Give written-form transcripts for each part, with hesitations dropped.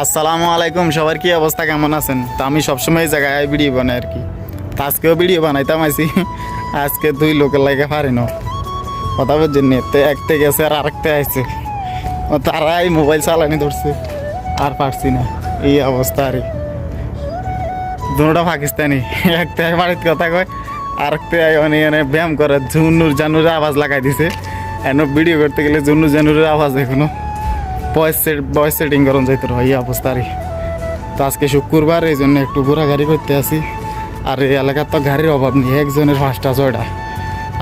আসসালামু আলাইকুম, সবার কি অবস্থা, কেমন আছেন? তো আমি সবসময় এই জায়গায় ভিডিও বানাই আর কি। তো আজকেও ভিডিও বানাইতাম আইসি। আজকে দুই লোকের লাগে পারি না কথা বলছেন নি, তো একতে গেছে আর আরেকতে আইছে, ও তারাই মোবাইল চালানি ধরছে আর পারছি না, এই অবস্থা আর দুটা পাকিস্তানি। একটা বাড়ির কথা কয়, আরেকতে মানে ব্যায়াম করে ঝুনুর জানুর আওয়াজ লাগাই দিছে। এন ভিডিও করতে গেলে ঝুনুর জানুরের আওয়াজ এখনো ভয়েস সেটিং করুন যাইতে এই অবস্থা আর। তো আজকে শুক্রবার, এই জন্য একটু ঘোরাঘুরি করতে আসি। আর এই এলাকার তো গাড়ির অভাব নেই, একজনের 5টা 6টা।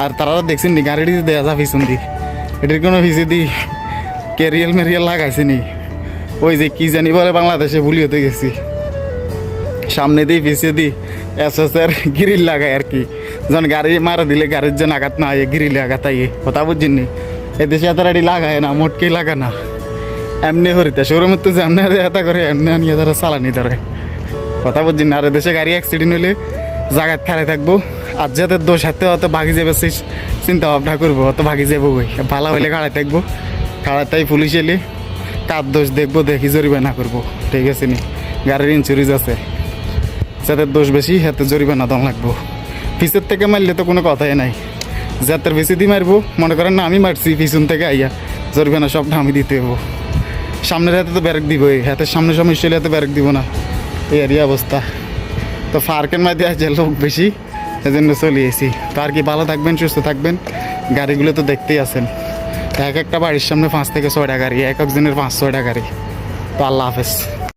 আর তারা দেখছেন নি গাড়িটি দেওয়া যা পিছন দি, এটির কোনো পিছিয়ে দি ক্যারিয়াল মেরিয়াল লাগাইছে নি, ওই যে কি জানি বলে বাংলাদেশে ভুলি হতে গেছি। সামনে দিই পিছিয়ে দিই এসএসের গ্রিল লাগায় আর কি, যখন গাড়ি মারা দিলে গাড়ির জন্য আঘাত না হয়, গ্রিল আঘাত আইয়ে কথা বুঝছেন নি। এদেশে এত গাড়ি লাগায় না, মোটকেই লাগা না, এমনি হরিতে শোরুমের তো যেমনি এটা করে এমনি নিয়ে ধরে চালানি ধরে কথা বুঝছি না। আর দেশে গাড়ি অ্যাক্সিডেন্ট হলে জায়গায় খেলে থাকবো, আর যাদের দোষ হাতে অত ভাগি যাবে চিন্তা ভাবনা করবো, অত ভাগি যাবো বই ভালো হইলে খাড়াই থাকবো, খাড়াটাই পুলিশ এলে কার দোষ দেখবো, দেখি জরিমানা করবো, ঠিক আছে নি। গাড়ির ইন্স্যুরেন্স আছে, যাদের দোষ বেশি হাতে জরিমানা দম লাগবো। পিছের থেকে মারলে তো কোনো কথাই নাই, যাদের বেশি দিয়ে মারবো, মনে করেন না আমি মারছি পিছন থেকে আইয়া, জরিমানা সবটা আমি দিতে হবো। সামনের হাতে তো ব্যারেক দিব, এই হাতের সামনে সমস্যা হলে হাতে ব্যারেক দিব না, এই আর অবস্থা। তো ফার্কের মধ্যে আছে লোক বেশি, সেজন্য চলে এসি। তো আর কি, ভালো থাকবেন, সুস্থ থাকবেন। গাড়িগুলো তো দেখতেই আছেন, এক একটা বাড়ির সামনে 5 থেকে 6টা গাড়ি, এক একজনের 5-6টা গাড়ি। তো আল্লাহ হাফেজ।